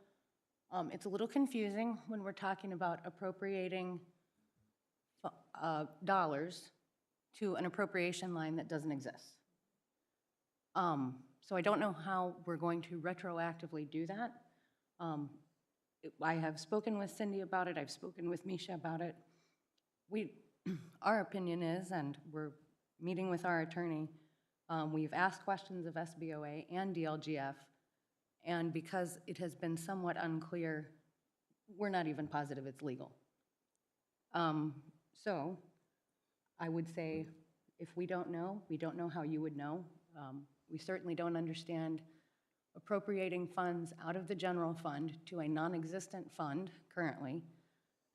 Speaker 4: it's a little confusing when we're talking about appropriating dollars to an appropriation line that doesn't exist. So I don't know how we're going to retroactively do that. I have spoken with Cindy about it, I've spoken with Misha about it. Our opinion is, and we're meeting with our attorney, we've asked questions of SBOA and DLGF, and because it has been somewhat unclear, we're not even positive it's legal. So I would say, if we don't know how you would know. We certainly don't understand appropriating funds out of the general fund to a non-existent fund currently.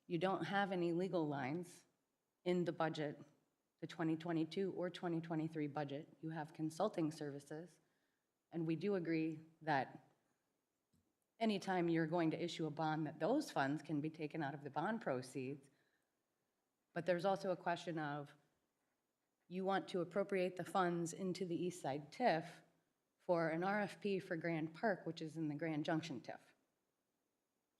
Speaker 4: You don't have any legal lines in the budget, the 2022 or 2023 budget. You have consulting services, and we do agree that anytime you're going to issue a bond, that those funds can be taken out of the bond proceeds. But there's also a question of, you want to appropriate the funds into the East Side TIF for an RFP for Grand Park, which is in the Grand Junction TIF.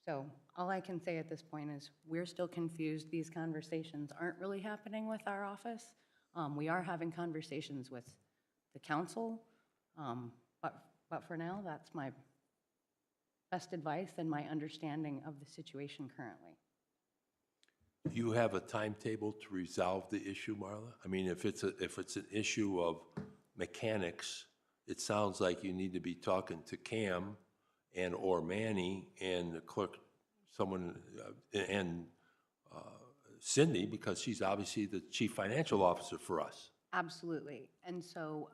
Speaker 4: So all I can say at this point is we're still confused. These conversations aren't really happening with our office. We are having conversations with the council, but for now, that's my best advice and my understanding of the situation currently.
Speaker 1: Do you have a timetable to resolve the issue, Marla? I mean, if it's an issue of mechanics, it sounds like you need to be talking to Cam and or Manny and the clerk, someone, and Cindy, because she's obviously the chief financial officer for us.
Speaker 4: Absolutely. And so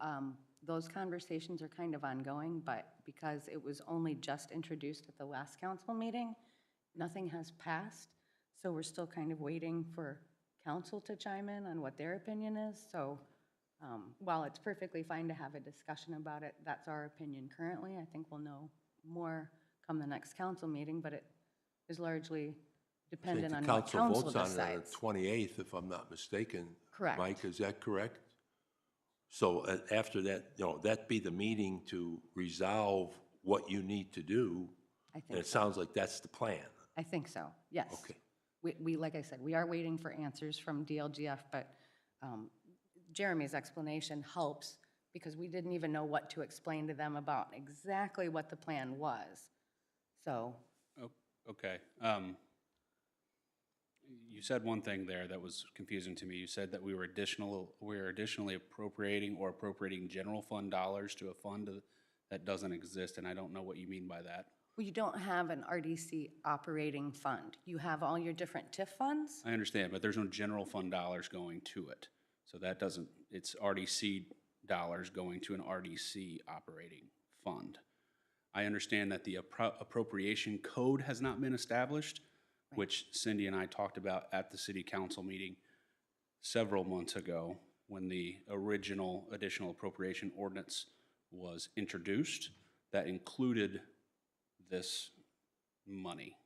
Speaker 4: those conversations are kind of ongoing, but because it was only just introduced at the last council meeting, nothing has passed. So we're still kind of waiting for council to chime in on what their opinion is. So while it's perfectly fine to have a discussion about it, that's our opinion currently. I think we'll know more come the next council meeting, but it is largely dependent on what council
Speaker 1: The council votes on it
Speaker 4: decides.
Speaker 1: on the 28th, if I'm not mistaken.
Speaker 4: Correct.
Speaker 1: Mike, is that correct? So after that, that'd be the meeting to resolve what you need to do.
Speaker 4: I think
Speaker 1: And it
Speaker 4: so.
Speaker 1: sounds like that's the plan.
Speaker 4: I think so, yes.
Speaker 1: Okay.
Speaker 4: We, like I said, we are waiting for answers from DLGF, but Jeremy's explanation helps because we didn't even know what to explain to them about exactly what the plan was. So,
Speaker 6: Okay. You said one thing there that was confusing to me. You said that we were additionally appropriating general fund dollars to a fund that doesn't exist, and I don't know what you mean by that.
Speaker 4: well, you don't have an RDC operating fund. You have all your different TIF funds.
Speaker 6: I understand, but there's no general fund dollars going to it. So that doesn't, it's RDC dollars going to an RDC operating fund. I understand that the appropriation code has not been established, which Cindy and I talked about at the city council meeting several months ago when the original additional appropriation ordinance was introduced that included this money.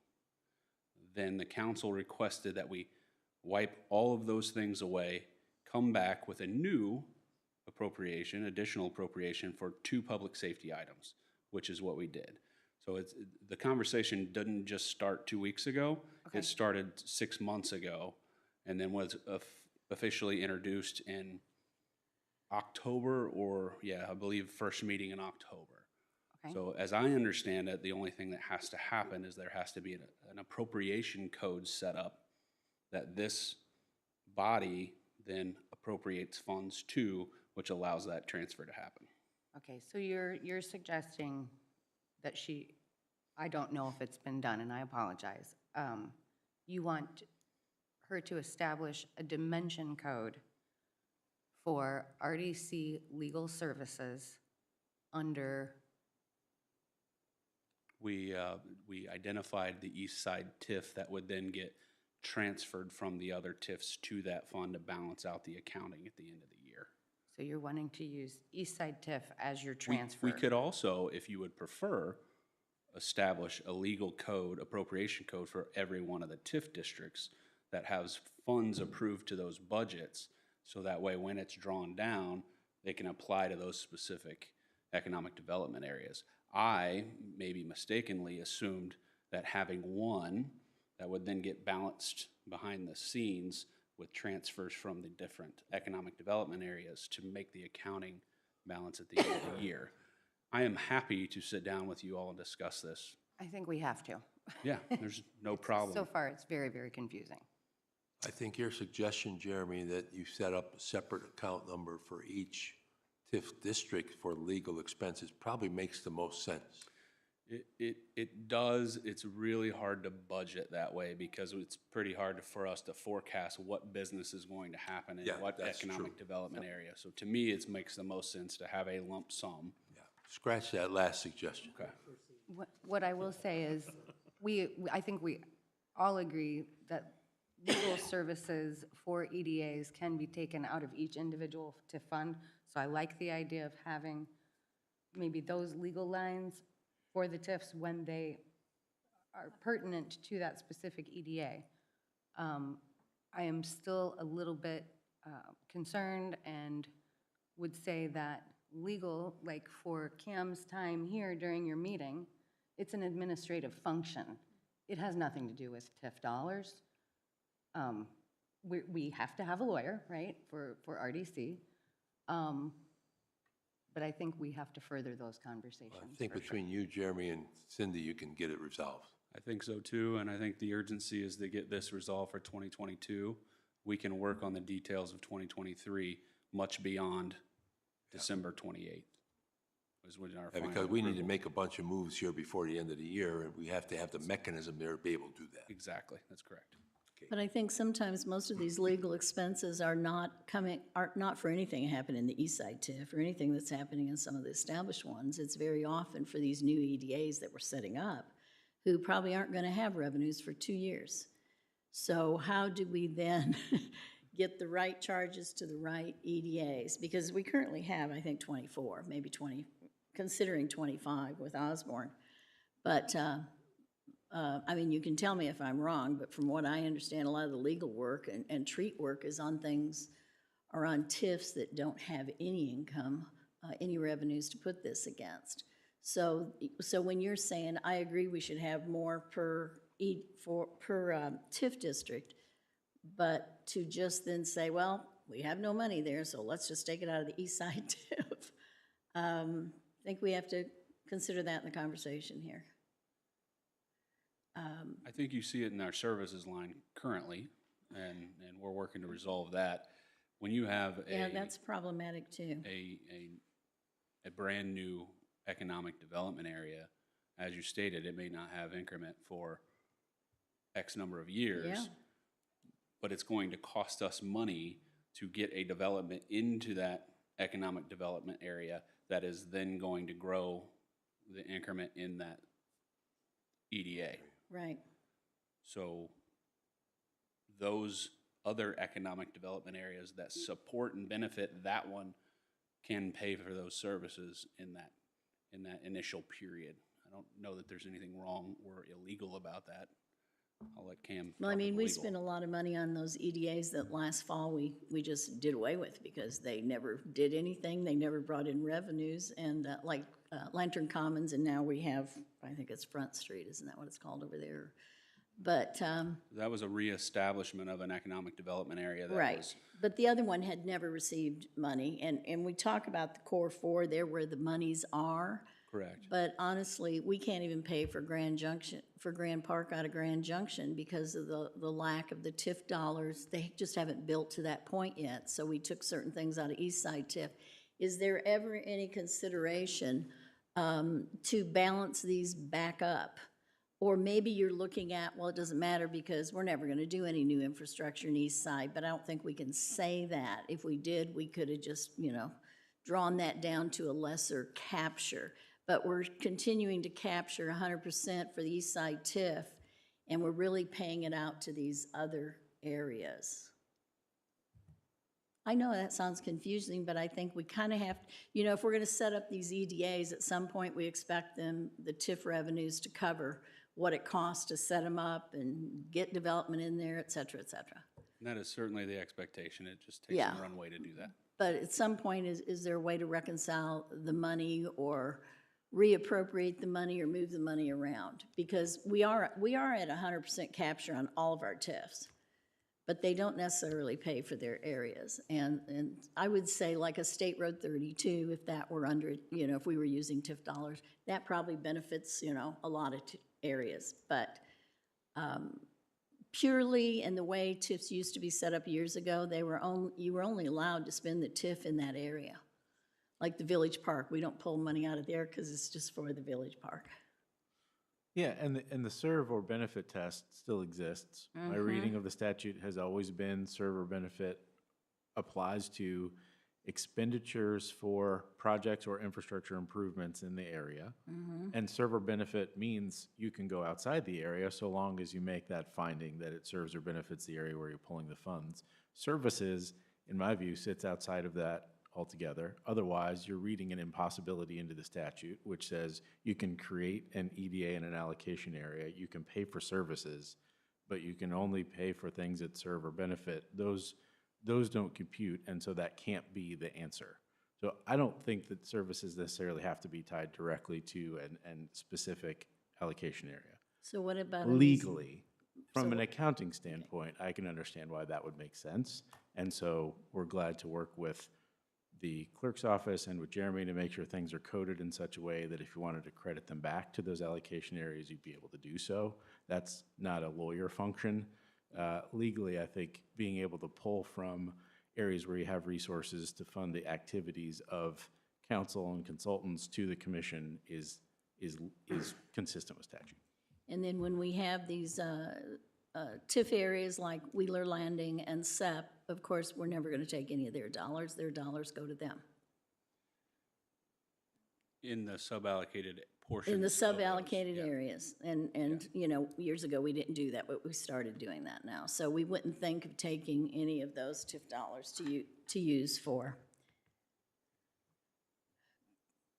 Speaker 6: Then the council requested that we wipe all of those things away, come back with a new appropriation, additional appropriation for 2 public safety items, which is what we did. So the conversation didn't just start 2 weeks ago.
Speaker 4: Okay.
Speaker 6: It started 6 months ago and then was officially introduced in October I believe first meeting in October.
Speaker 4: Okay.
Speaker 6: So as I understand it, the only thing that has to happen is there has to be an appropriation code set up that this body then appropriates funds to, which allows that transfer to happen.
Speaker 4: Okay, so you're suggesting that I don't know if it's been done, and I apologize. You want her to establish a dimension code for RDC legal services under,
Speaker 6: We identified the east side TIF that would then get transferred from the other TIFs to that fund to balance out the accounting at the end of the year.
Speaker 4: so you're wanting to use East Side TIF as your
Speaker 6: We
Speaker 4: transfer?
Speaker 6: could also, if you would prefer, establish a legal code, appropriation code for every one of the TIF districts that has funds approved to those budgets, so that way when it's drawn down, they can apply to those specific economic development areas. I maybe mistakenly assumed that having one that would then get balanced behind the scenes with transfers from the different economic development areas to make the accounting balance at the end of the year. I am happy to sit down with you all and discuss this.
Speaker 4: I think we have to.
Speaker 6: Yeah, there's no problem.
Speaker 4: So far, it's very, very confusing.
Speaker 1: I think your suggestion, Jeremy, that you set up a separate account number for each TIF district for legal expenses probably makes the most sense.
Speaker 6: It does. It's really hard to budget that way because it's pretty hard for us to forecast what business is going to happen in
Speaker 1: Yeah,
Speaker 6: what
Speaker 1: that's
Speaker 6: economic
Speaker 1: true.
Speaker 6: development area. So to me, it makes the most sense to have a lump sum.
Speaker 1: Yeah. Scratch that last suggestion.
Speaker 6: Okay.
Speaker 4: What I will say is, I think we all agree that legal services for EDAs can be taken out of each individual TIF fund. So I like the idea of having maybe those legal lines for the TIFs when they are pertinent to that specific EDA. I am still a little bit concerned and would say that legal, like for Cam's time here during your meeting, it's an administrative function. It has nothing to do with TIF dollars. We have to have a lawyer, right, for RDC. But I think we have to further those conversations.
Speaker 1: I think
Speaker 4: for sure.
Speaker 1: between you, Jeremy, and Cindy, you can get it resolved.
Speaker 6: I think so too, and I think the urgency is to get this resolved for 2022. We can work on the details of 2023 much beyond December 28th. Is when our
Speaker 1: Yeah,
Speaker 6: final
Speaker 1: because we need to
Speaker 6: approval.
Speaker 1: make a bunch of moves here before the end of the year, and we have to have the mechanism there to be able to do that.
Speaker 6: Exactly, that's correct.
Speaker 3: But I think sometimes most of these legal expenses are not for anything happening in the East Side TIF or anything that's happening in some of the established ones. It's very often for these new EDAs that we're setting up, who probably aren't gonna have revenues for 2 years. So how do we then get the right charges to the right EDAs? Because we currently have, I think, 24, maybe 20, considering 25 with Osborne. But, I mean, you can tell me if I'm wrong, but from what I understand, a lot of the legal work and treat work is on things, or on TIFs that don't have any income, any revenues to put this against. So when you're saying, I agree we should have more per TIF district, but to just then say, well, we have no money there, so let's just take it out of the East Side TIF. I think we have to consider that in the conversation here.
Speaker 6: I think you see it in our services line currently, and we're working to resolve that. When you have
Speaker 3: Yeah, that's problematic too.
Speaker 6: a brand-new economic development area, as you stated, it may not have increment for X number of years.
Speaker 3: Yeah.
Speaker 6: But it's going to cost us money to get a development into that economic development area that is then going to grow the increment in that EDA.
Speaker 3: Right.
Speaker 6: So those other economic development areas that support and benefit that one can pay for those services in that initial period. I don't know that there's anything wrong or illegal about that. I'll let Cam.
Speaker 3: Well, I
Speaker 6: talk
Speaker 3: mean,
Speaker 6: with
Speaker 3: we
Speaker 6: legal.
Speaker 3: spent a lot of money on those EDAs that last fall we just did away with because they never did anything. They never brought in revenues, and like Lantern Commons, and now we have, I think it's Front Street, isn't that what it's called over there? But,
Speaker 6: That was a reestablishment of an economic development area that
Speaker 3: right.
Speaker 6: was,
Speaker 3: But the other one had never received money, and we talk about the core four there where the monies are.
Speaker 6: correct.
Speaker 3: But honestly, we can't even pay for Grand Park out of Grand Junction because of the lack of the TIF dollars. They just haven't built to that point yet, so we took certain things out of East Side TIF. Is there ever any consideration to balance these back up Or maybe you're looking at, well, it doesn't matter because we're never going to do any new infrastructure in East Side, but I don't think we can say that. If we did, we could have just, drawn that down to a lesser capture. But we're continuing to capture 100% for the East Side TIF, and we're really paying it out to these other areas. I know that sounds confusing, but I think we kind of have, if we're going to set up these EDAs, at some point we expect the TIF revenues to cover what it costs to set them up and get development in there, et cetera, et cetera.
Speaker 6: And that is certainly the expectation. It just takes
Speaker 3: Yeah.
Speaker 6: some runway to do that.
Speaker 3: But at some point, is there a way to reconcile the money or reappropriate the money or move the money around? Because we are at 100% capture on all of our TIFs, but they don't necessarily pay for their areas. And I would say like a State Road 32, if that were under, if we were using TIF dollars, that probably benefits, a lot of areas. But purely in the way TIFs used to be set up years ago, you were only allowed to spend the TIF in that area. Like the Village Park, we don't pull money out of there because it's just for the Village Park.
Speaker 8: Yeah, and the serve or benefit test still exists. My reading of the statute has always been serve or benefit applies to expenditures for projects or infrastructure improvements in the area. And serve or benefit means you can go outside the area so long as you make that finding that it serves or benefits the area where you're pulling the funds. Services, in my view, sits outside of that altogether. Otherwise, you're reading an impossibility into the statute, which says you can create an EDA in an allocation area, you can pay for services, but you can only pay for things that serve or benefit. Those don't compute, and so that can't be the answer. So I don't think that services necessarily have to be tied directly to an specific allocation area.
Speaker 3: So what about in these-
Speaker 8: Legally, from an accounting standpoint, I can understand why that would make sense. And so we're glad to work with the clerk's office and with Jeremy to make sure things are coded in such a way that if you wanted to credit them back to those allocation areas, you'd be able to do so. That's not a lawyer function. Legally, I think being able to pull from areas where you have resources to fund the activities of council and consultants to the commission is consistent with statute.
Speaker 3: And then when we have these TIF areas like Wheeler Landing and SEP, of course, we're never going to take any of their dollars go to them.
Speaker 6: In the sub-allocated portion.
Speaker 3: In the
Speaker 6: of those,
Speaker 3: sub-allocated
Speaker 6: yeah.
Speaker 3: areas. And years ago, we didn't do that, but we started doing that now. So we wouldn't think of taking any of those TIF dollars to use for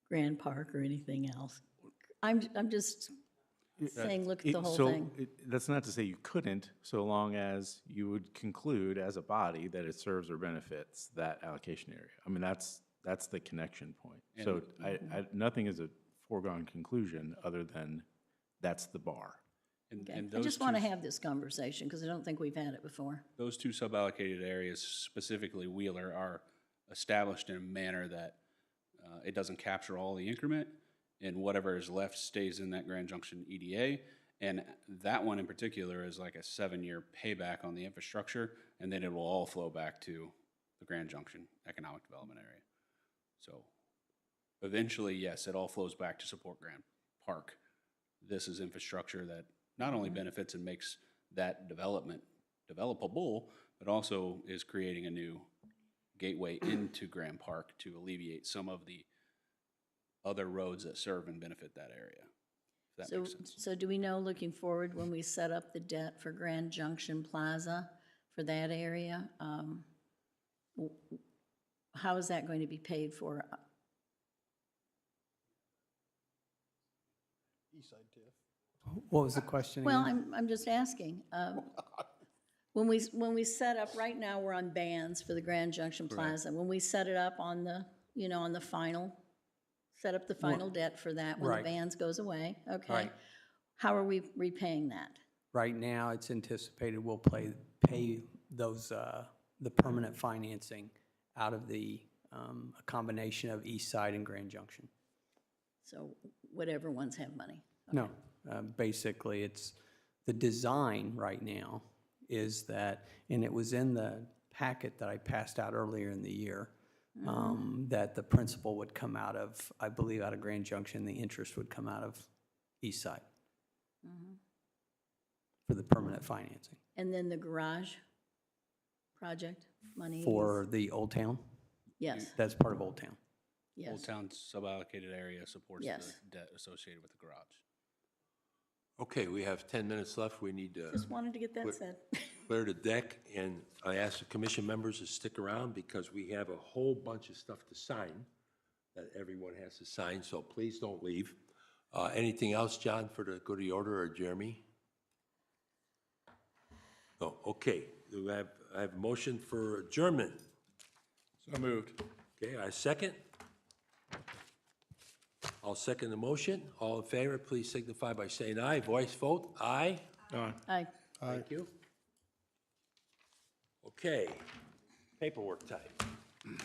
Speaker 3: Grand Park or anything else. I'm just saying, look at the whole thing.
Speaker 8: That's not to say you couldn't, so long as you would conclude as a body that it serves or benefits that allocation area. I mean, that's the connection point. So nothing is a foregone conclusion other than that's the bar.
Speaker 6: And
Speaker 3: Okay. I
Speaker 6: those
Speaker 3: just want to
Speaker 6: two-
Speaker 3: have this conversation because I don't think we've had it before.
Speaker 6: Those two sub-allocated areas, specifically Wheeler, are established in a manner that it doesn't capture all the increment, and whatever is left stays in that Grand Junction EDA. And that one in particular is like a 7-year payback on the infrastructure, and then it will all flow back to the Grand Junction Economic Development Area. So eventually, yes, it all flows back to support Grand Park. This is infrastructure that not only benefits and makes that development developable, but also is creating a new gateway into Grand Park to alleviate some of the other roads that serve and benefit that area. If that makes sense.
Speaker 3: So do we know, looking forward, when we set up the debt for Grand Junction Plaza for that area, how is that going to be paid for?
Speaker 2: What was the question
Speaker 3: Well,
Speaker 2: again?
Speaker 3: I'm just asking. When we set up, right now, we're on bands for the Grand Junction Plaza. When we set it up on the, on the final, set up the final debt for that, when the
Speaker 2: Right.
Speaker 3: bands goes away, okay?
Speaker 2: Right.
Speaker 3: How are we repaying that?
Speaker 2: Right now, it's anticipated we'll pay those, the permanent financing out of a combination of East Side and Grand Junction.
Speaker 3: So whatever ones have money.
Speaker 2: No, basically, it's, the design right now is that, and it was in the packet that I passed out earlier in the year, that the principal would come out of, I believe, out of Grand Junction, the interest would come out of East Side. for the permanent financing.
Speaker 3: And then the garage project, money?
Speaker 2: For the Old Town,
Speaker 3: Yes,
Speaker 2: that's part of Old Town.
Speaker 3: yes.
Speaker 6: Old Town suballocated area supports the
Speaker 3: Yes.
Speaker 6: debt associated with the garage.
Speaker 1: Okay, we have 10 minutes left. We need to
Speaker 3: Just wanted to get that said.
Speaker 1: clear the deck, and I ask the commission members to stick around because we have a whole bunch of stuff to sign that everyone has to sign, so please don't leave. Anything else, John, for the good of the order, or Jeremy? No, okay. Do I have a motion for adjournment?
Speaker 7: So moved.
Speaker 1: Okay, I second. I'll second the motion. All in favor, please signify by saying aye. Voice vote, aye.
Speaker 3: Aye.
Speaker 1: Thank you. Okay, paperwork time.